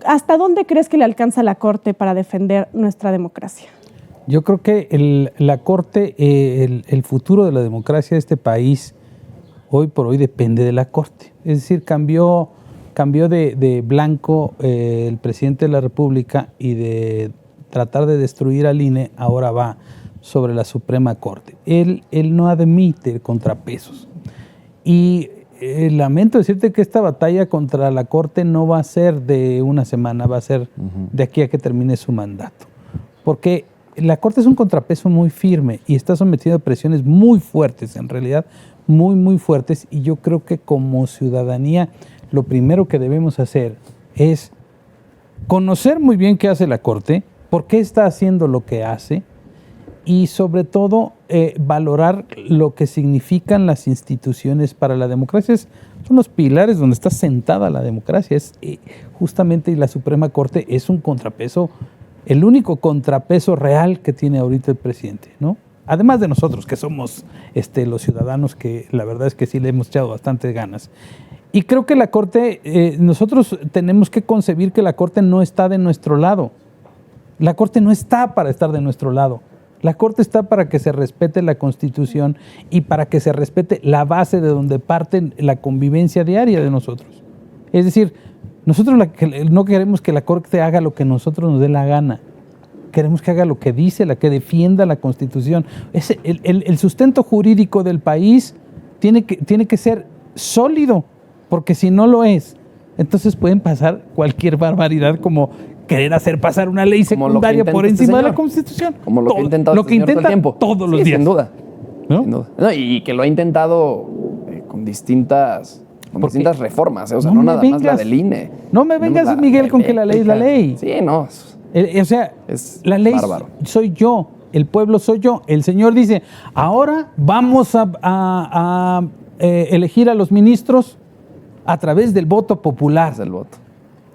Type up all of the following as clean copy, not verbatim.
¿Hasta dónde crees que le alcanza la Corte para defender nuestra democracia? Yo creo que la Corte, el futuro de la democracia de este país, hoy por hoy depende de la Corte. Es decir, cambió de blanco el presidente de la República y de tratar de destruir al INE, ahora va sobre la Suprema Corte. Él no admite contrapesos. Y lamento decirte que esta batalla contra la Corte no va a ser de una semana, va a ser de aquí a que termine su mandato. Porque la Corte es un contrapeso muy firme y está sometido a presiones muy fuertes, en realidad muy, muy fuertes. Y yo creo que como ciudadanía lo primero que debemos hacer es conocer muy bien qué hace la Corte, por qué está haciendo lo que hace y sobre todo valorar lo que significan las instituciones para la democracia. Son los pilares donde está sentada la democracia. Justamente, y la Suprema Corte es un contrapeso, el único contrapeso real que tiene ahorita el presidente, ¿no? Además de nosotros, que somos los ciudadanos, que la verdad es que sí le hemos echado bastantes ganas. Y creo que la Corte, nosotros tenemos que concebir que la Corte no está de nuestro lado. La Corte no está para estar de nuestro lado. La Corte está para que se respete la Constitución y para que se respete la base de donde parte la convivencia diaria de nosotros. Es decir, nosotros no queremos que la Corte haga lo que nosotros nos dé la gana. Queremos que haga lo que dice, que defienda la Constitución. El sustento jurídico del país tiene que ser sólido, porque si no lo es, entonces pueden pasar cualquier barbaridad como querer hacer pasar una ley secundaria por encima de la Constitución. Como lo que intenta todo el tiempo. Todos los días. Sin duda. ¿No? Sin duda. No, y que lo ha intentado con distintas reformas, o sea, no nada más la del INE. No me vengas, Miguel, con que la ley es la ley. Sí, no. O sea, la ley bárbaro. soy yo, el pueblo soy yo. El señor dice, ahora vamos a elegir a los ministros a través del voto popular. Del voto.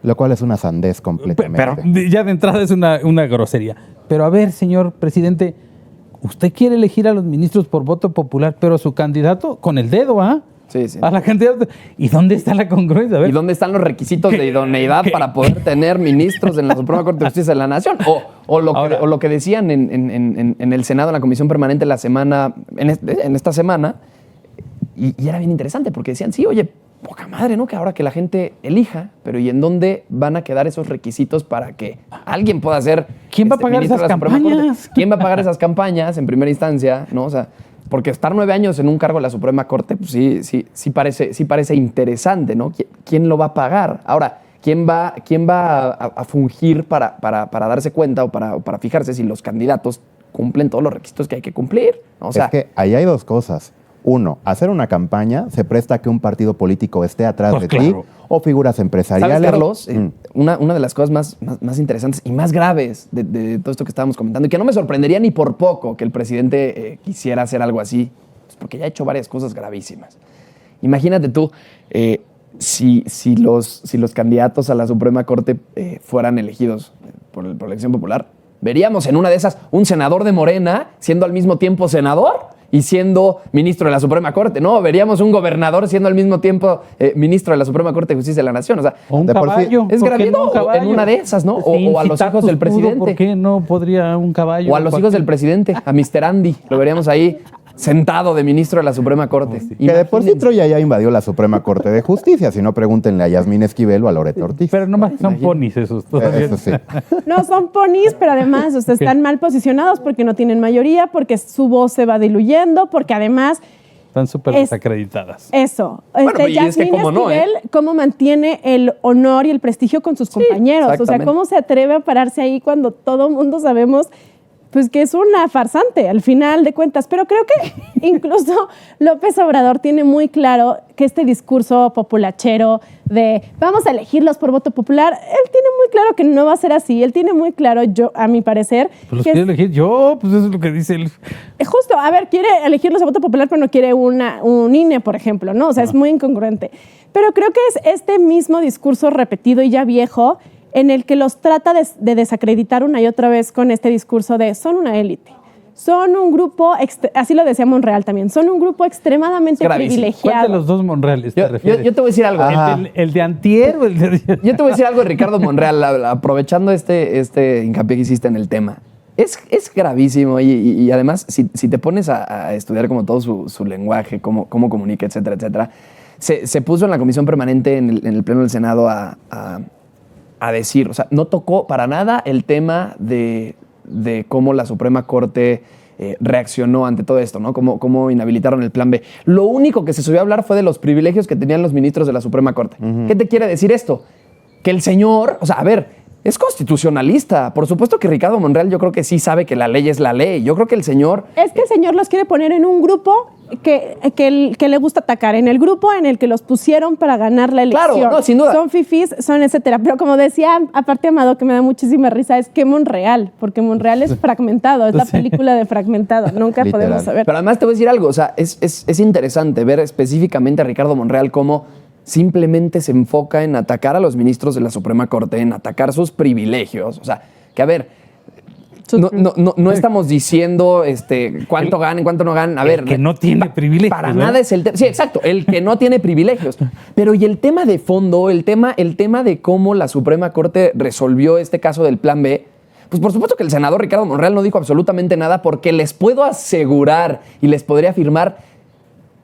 Lo cual es una sandez completamente. Pero ya de entrada es una grosería. Pero a ver, señor presidente, usted quiere elegir a los ministros por voto popular, pero a su candidato con el dedo, ¿ah? Sí, sí. A la candidata. ¿Y dónde está la congruencia? A ver. ¿Y dónde están los requisitos de idoneidad para poder tener ministros en la Suprema Corte de Justicia de la Nación? O lo que decían en el Senado, en la Comisión Permanente en esta semana, y era bien interesante porque decían, sí, oye, poca madre, ¿no? Que ahora que la gente elija, pero ¿y en dónde van a quedar esos requisitos para que alguien pueda ser ¿Quién va a pagar esas campañas? ¿Quién va a pagar esas campañas en primera instancia? ¿No? O sea, porque estar 9 años en un cargo de la Suprema Corte, pues sí parece interesante, ¿no? ¿Quién lo va a pagar? Ahora, ¿quién va a fungir para darse cuenta o para fijarse si los candidatos cumplen todos los requisitos que hay que cumplir? O sea, es que ahí hay dos cosas. Uno, hacer una campaña se presta a que un partido político esté atrás de ti o figuras empresariales. ¿Sabes, Carlos? Una de las cosas más interesantes y más graves de todo esto que estábamos comentando, y que no me sorprendería ni por poco que el presidente quisiera hacer algo así, pues porque ya ha hecho varias cosas gravísimas. Imagínate tú, si los candidatos a la Suprema Corte fueran elegidos por elección popular, veríamos en una de esas un senador de Morena siendo al mismo tiempo senador y siendo ministro de la Suprema Corte, ¿no? Veríamos un gobernador siendo al mismo tiempo ministro de la Suprema Corte de Justicia de la Nación. O sea, un caballo. Es gratuito en una de esas, ¿no? O a los hijos del presidente. ¿Por qué no podría un caballo? O a los hijos del presidente, a Mr. Andy. Lo veríamos ahí sentado de ministro de la Suprema Corte. Sí. Que de por sí Troya ya invadió la Suprema Corte de Justicia. Si no, pregúntenle a Yasmín Esquivel o a Loreto Ortiz. Pero nomás son ponis esos todavía. Eso sí. No, son ponis, pero además están mal posicionados porque no tienen mayoría, porque su voz se va diluyendo, porque además... Están súper desacreditadas. Eso. Bueno, y es que Yasmín Esquivel, cómo mantiene el honor y el prestigio con sus compañeros. O sea, cómo se atreve a pararse ahí cuando todo mundo sabemos... pues que es una farsante al final de cuentas. Pero creo que incluso López Obrador tiene muy claro que este discurso populachero de vamos a elegirlos por voto popular, él tiene muy claro que no va a ser así. Él tiene muy claro, a mi parecer... Pues los quiere elegir yo, pues eso es lo que dice él. Justo, a ver, quiere elegirlos a voto popular, pero no quiere un INE, por ejemplo, ¿no? O sea, es muy incongruente. Pero creo que es este mismo discurso repetido y ya viejo en el que los trata de desacreditar una y otra vez con este discurso de son una élite, son un grupo, así lo decía Monreal también, son un grupo extremadamente privilegiado. ¿Cuál de los dos Monreales te refieres? Yo te voy a decir algo. ¿El de antier o el de...? Yo te voy a decir algo de Ricardo Monreal, aprovechando este hincapié que hiciste en el tema. Es gravísimo y además, si te pones a estudiar como todo su lenguaje, cómo comunica, etcétera, etcétera, se puso en la comisión permanente en el Pleno del Senado a decir, o sea, no tocó para nada el tema de cómo la Suprema Corte reaccionó ante todo esto, ¿no? Cómo inhabilitaron el Plan B. Lo único que se subió a hablar fue de los privilegios que tenían los ministros de la Suprema Corte. ¿Qué te quiere decir esto? Que el señor, o sea, a ver, es constitucionalista. Por supuesto que Ricardo Monreal yo creo que sí sabe que la ley es la ley. Yo creo que el señor... Es que el señor los quiere poner en un grupo que le gusta atacar, en el grupo en el que los pusieron para ganar la elección. Claro, no, sin duda. Son fifís, son etcétera. Pero como decía, aparte Amado, que me da muchísima risa, es que Monreal, porque Monreal es fragmentado, es la película de Fragmentado. Nunca podemos saber. Pero además te voy a decir algo, o sea, es interesante ver específicamente a Ricardo Monreal cómo simplemente se enfoca en atacar a los ministros de la Suprema Corte, en atacar sus privilegios. O sea, que a ver, no estamos diciendo cuánto ganan, cuánto no ganan. A ver, que no tiene privilegios. Para nada es el tema. Sí, exacto, el que no tiene privilegios. Pero y el tema de fondo, el tema de cómo la Suprema Corte resolvió este caso del Plan B, pues por supuesto que el senador Ricardo Monreal no dijo absolutamente nada, porque les puedo asegurar y les podría afirmar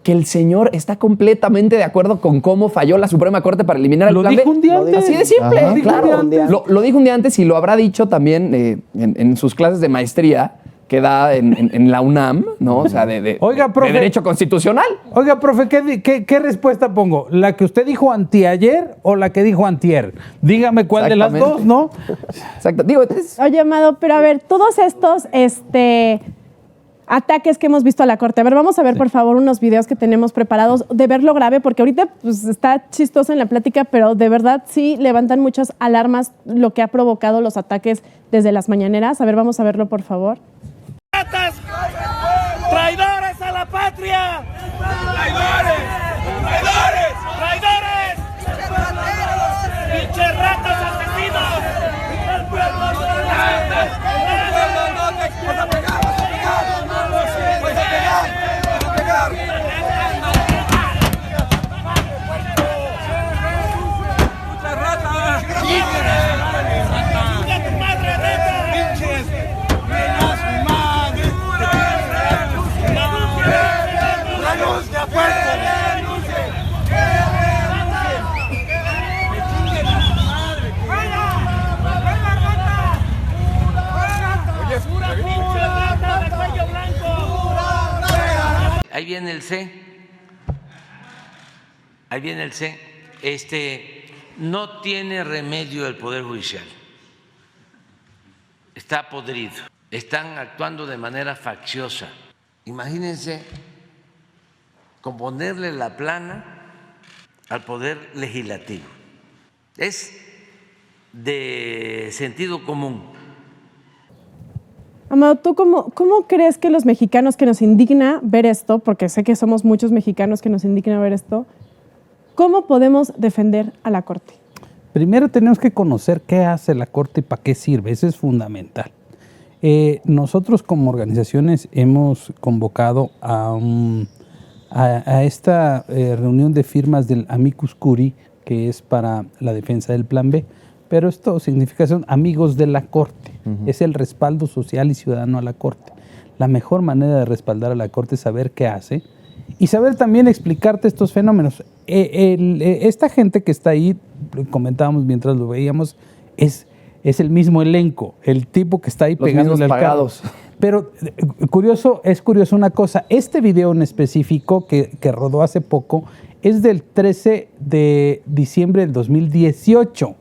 que el señor está completamente de acuerdo con cómo falló la Suprema Corte para eliminar el Plan B. Lo dijo un día antes. Así de simple, Ajá, claro. lo Dijo un día antes y lo habrá dicho también en sus clases de maestría que da en la UNAM, ¿no? O sea, Oiga, profe, de Derecho Constitucional. Oiga, profe, ¿qué respuesta pongo? ¿La que usted dijo anteayer o la que dijo antier? Dígame cuál de las dos, ¿no? Exacto. Digo, Oye, Amado, pero a ver, todos estos ataques que hemos visto a la Corte. A ver, vamos a ver, por favor, unos videos que tenemos preparados de ver lo grave, porque ahorita pues, está chistoso en la plática, pero de verdad sí levantan muchas alarmas lo que ha provocado los ataques desde las mañaneras. A ver, vamos a verlo, por favor. ¡Traidores a la patria! ¡Traidores! ¡Traidores! ¡Traidores! ¡Pinches ratas asesinos! ¡El pueblo no te quiere! ¡El pueblo no te quiere! Ahí viene el C. Ahí viene el C. No tiene remedio el Poder Judicial. Está podrido. Están actuando de manera facciosa. Imagínense componerle la plana al Poder Legislativo. Es de sentido común. Amado, ¿tú cómo crees que los mexicanos que nos indigna ver esto, porque sé que somos muchos mexicanos que nos indigna ver esto, cómo podemos defender a la Corte? Primero tenemos que conocer qué hace la Corte y para qué sirve, eso es fundamental. Nosotros como organizaciones hemos convocado a esta reunión de firmas del Amicus Curiae, que es para la defensa del Plan B, pero esto significa son amigos de la Corte, es el respaldo social y ciudadano a la Corte. La mejor manera de respaldar a la Corte es saber qué hace y saber también explicarte estos fenómenos. Esta gente que está ahí, comentábamos mientras lo veíamos, es el mismo elenco, el tipo que está ahí pegándole al carro. Pero es curioso una cosa, este video en específico que rodó hace poco es del 13 de diciembre del 2018.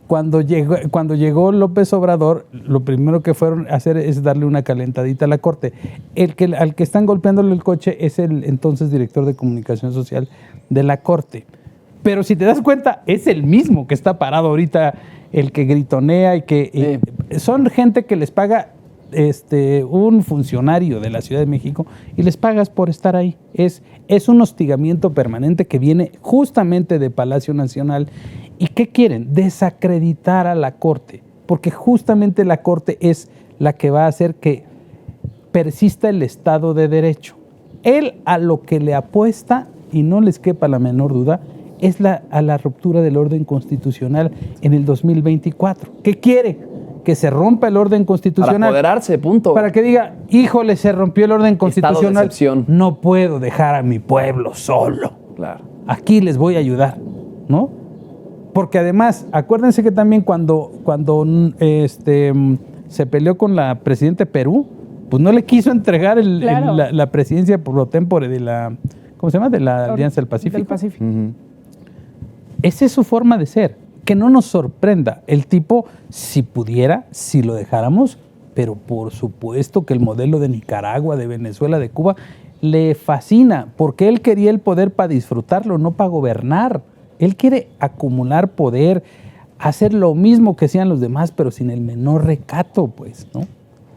Cuando llegó López Obrador, lo primero que fueron a hacer es darle una calentadita a la Corte. Al que están golpeándole el coche es el entonces director de comunicación social de la Corte. Pero si te das cuenta, es el mismo que está parado ahorita, el que gritonea y que son gente que les paga un funcionario de la Ciudad de México y les pagas por estar ahí. Es un hostigamiento permanente que viene justamente de Palacio Nacional. ¿Y qué quieren? Desacreditar a la Corte, porque justamente la Corte es la que va a hacer que persista el Estado de Derecho. Él a lo que le apuesta, y no les quepa la menor duda, es a la ruptura del orden constitucional en el 2024. ¿Qué quiere? Que se rompa el orden constitucional. Para apoderarse, punto. Para que diga, híjole, se rompió el orden constitucional. Estado de excepción. No puedo dejar a mi pueblo solo. Claro. Aquí les voy a ayudar, ¿no? Porque además, acuérdense que también cuando se peleó con la presidenta de Perú, pues no le quiso entregar la presidencia pro tempore de la, ¿cómo se llama? De la Alianza del Pacífico. Del Pacífico. Esa es su forma de ser. Que no nos sorprenda. El tipo, si pudiera, si lo dejáramos, pero por supuesto que el modelo de Nicaragua, de Venezuela, de Cuba, le fascina, porque él quería el poder para disfrutarlo, no para gobernar. Él quiere acumular poder, hacer lo mismo que hacían los demás, pero sin el menor recato, pues, ¿no?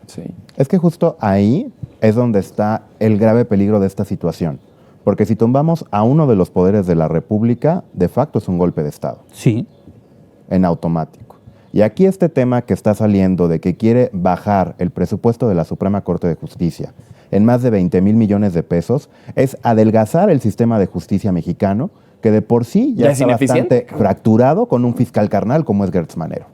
Sí. Es que justo ahí es donde está el grave peligro de esta situación. Porque si tumbamos a uno de los poderes de la República, de facto es un golpe de Estado. Sí. En automático. Y aquí este tema que está saliendo de que quiere bajar el presupuesto de la Suprema Corte de Justicia en más de 20,000 millones de pesos es adelgazar el sistema de justicia mexicano, que de por sí ya está bastante fracturado con un fiscal carnal como es Gertz Manero.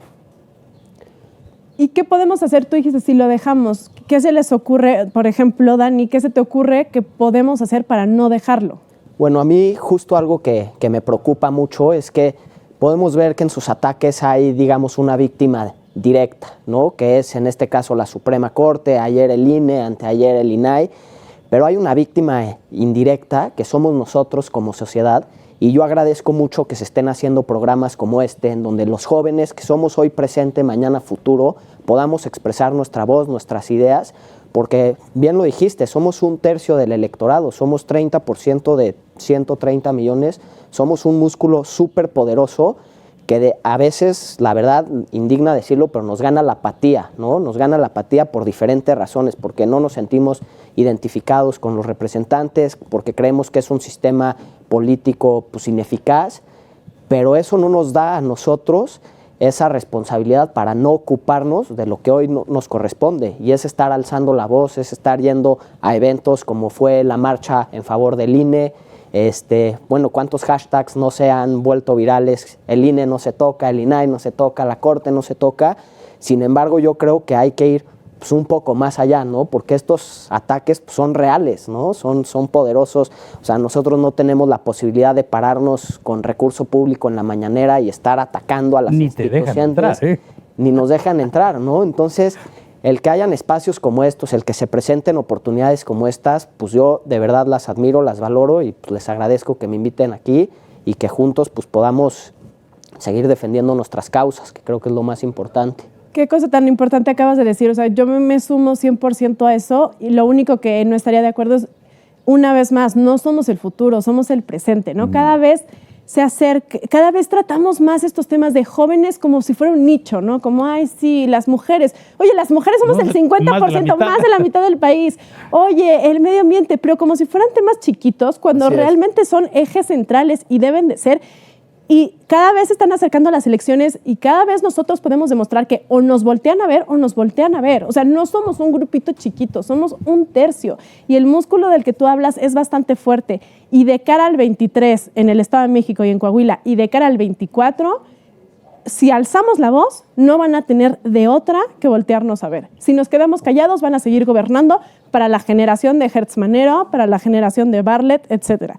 ¿Y qué podemos hacer? Tú dijiste, si lo dejamos, ¿qué se les ocurre, por ejemplo, Dani, qué se te ocurre que podemos hacer para no dejarlo? Bueno, a mí justo algo que me preocupa mucho es que podemos ver que en sus ataques hay, digamos, una víctima directa, ¿no? Que es, en este caso, la Suprema Corte, ayer el INE, anteayer el INAI, pero hay una víctima indirecta que somos nosotros como sociedad, y yo agradezco mucho que se estén haciendo programas como este, en donde los jóvenes que somos hoy presente, mañana futuro, podamos expresar nuestra voz, nuestras ideas, porque bien lo dijiste, somos 1/3 del electorado, somos 30% de 130 millones, somos un músculo súper poderoso que a veces, la verdad, indigna decirlo, pero nos gana la apatía, ¿no? Nos gana la apatía por diferentes razones, porque no nos sentimos identificados con los representantes, porque creemos que es un sistema político pues ineficaz, pero eso no nos da a nosotros esa responsabilidad para no ocuparnos de lo que hoy nos corresponde, y es estar alzando la voz, es estar yendo a eventos como fue la marcha en favor del INE. Bueno, ¿cuántos hashtags no se han vuelto virales? El INE no se toca, el INAI no se toca, la Corte no se toca. Sin embargo, yo creo que hay que ir pues, un poco más allá, ¿no? Porque estos ataques pues, son reales, ¿no? Son poderosos. O sea, nosotros no tenemos la posibilidad de pararnos con recurso público en la mañanera y estar atacando a las instituciones. Ni te dejan entrar, Ni nos dejan entrar, ¿no? Entonces, el que hayan espacios como estos, el que se presenten oportunidades como estas, pues yo de verdad las admiro, las valoro y pues les agradezco que me inviten aquí y que juntos pues podamos seguir defendiendo nuestras causas, que creo que es lo más importante. Qué cosa tan importante acabas de decir. O sea, yo me sumo 100% a eso, y lo único que no estaría de acuerdo es, una vez más, no somos el futuro, somos el presente, ¿no? Cada vez se acerca, cada vez tratamos más estos temas de jóvenes como si fuera un nicho, ¿no? Como, ay, sí, las mujeres. Oye, las mujeres somos el 50%, más de la mitad del país. Oye, el medio ambiente, pero como si fueran temas chiquitos, cuando realmente son ejes centrales y deben de ser. Y cada vez se están acercando a las elecciones y cada vez nosotros podemos demostrar que o nos voltean a ver o nos voltean a ver. O sea, no somos un grupito chiquito, somos 1/3. Y el músculo del que tú hablas es bastante fuerte. Y de cara al 23 en el Estado de México y en Coahuila, y de cara al 24, si alzamos la voz, no van a tener de otra que voltearnos a ver. Si nos quedamos callados, van a seguir gobernando para la generación de Gertz Manero, para la generación de Bartlett, etcétera.